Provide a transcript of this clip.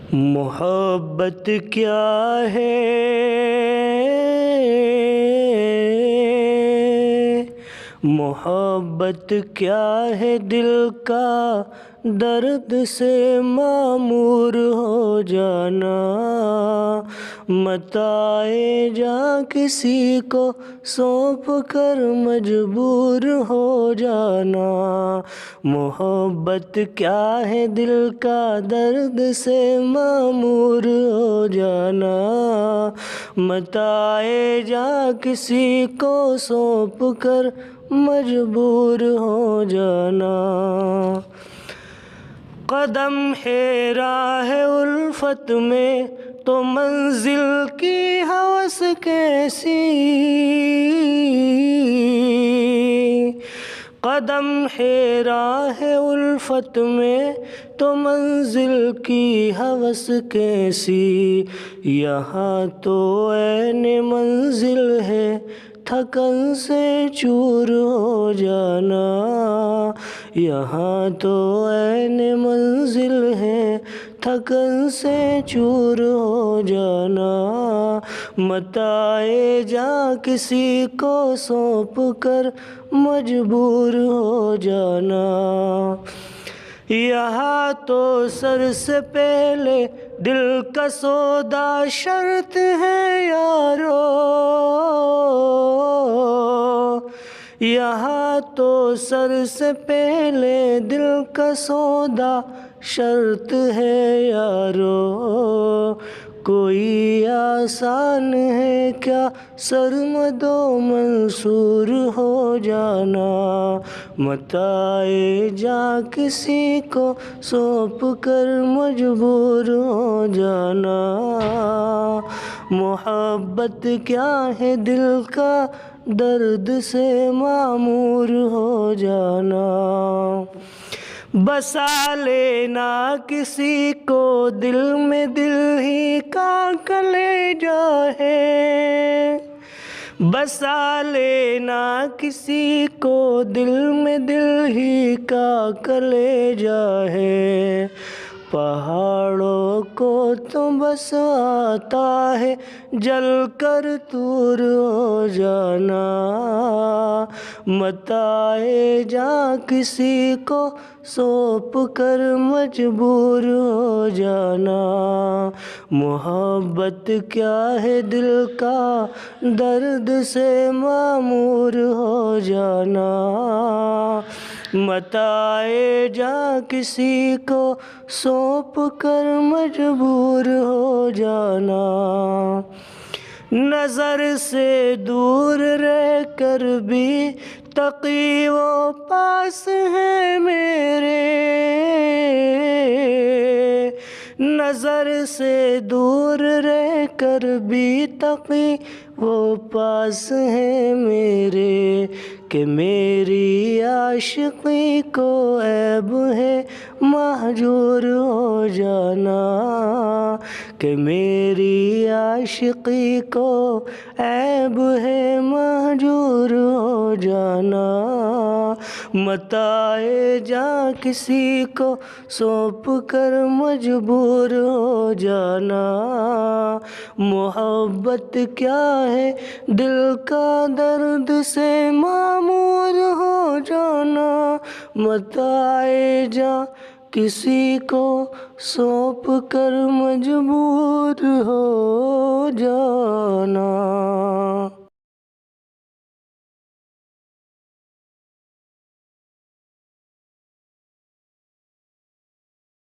मोहब्बत क्या है, मोहब्बत क्या है, दिल का दर्द से मामूर हो जाना। मताए जा किसी को सौंप कर मजबूर हो जाना। मोहब्बत क्या है, दिल का दर्द से मामूर हो जाना। मताए जा किसी को सौंप कर मजबूर हो जाना। कदम है राह उल्फत में तो मंजिल की हवस कैसी। कदम है राह उल्फत में तो मंजिल की हवस कैसी। यहाँ तो ऐन मंजिल है थकन से चूर हो जाना। यहाँ तो ऐन मंजिल है थकन से चूर हो जाना। मताए जा किसी को सौंप कर मजबूर हो जाना। यहाँ तो सर से पहले दिल का सौदा शर्त है यारो। यहाँ तो सर से पहले दिल का सौदा शर्त है यारो। कोई आसान है क्या सरमदो मंसूर हो जाना। मताए जा किसी को सौंप कर मजबूर हो जाना। मोहब्बत क्या है, दिल का दर्द से मामूर हो जाना। बसा लेना किसी को दिल में, दिल ही का कलेजा है। बसा लेना किसी को दिल में, दिल ही का कलेजा है। पहाड़ों को तो बस आता है जल कर दूर हो जाना। मताए जा किसी को सौंप कर मजबूर हो जाना। मोहब्बत क्या है, दिल का दर्द से मामूर हो जाना। मताए जा किसी को सौंप कर मजबूर हो जाना। नज़र से दूर रह कर भी तकी वो पास है मेरे। नज़र से दूर रह कर भी तकी वो पास है मेरे। कि मेरी आशिक़ी को ऐब है महजूर हो जाना। कि मेरी आशिक़ी को ऐब है महजूर हो जाना। मताए जा किसी को सौंप कर मजबूर हो जाना। मोहब्बत क्या है, दिल का दर्द से मामूर हो जाना। मताए जा किसी को सौंप कर मजबूर हो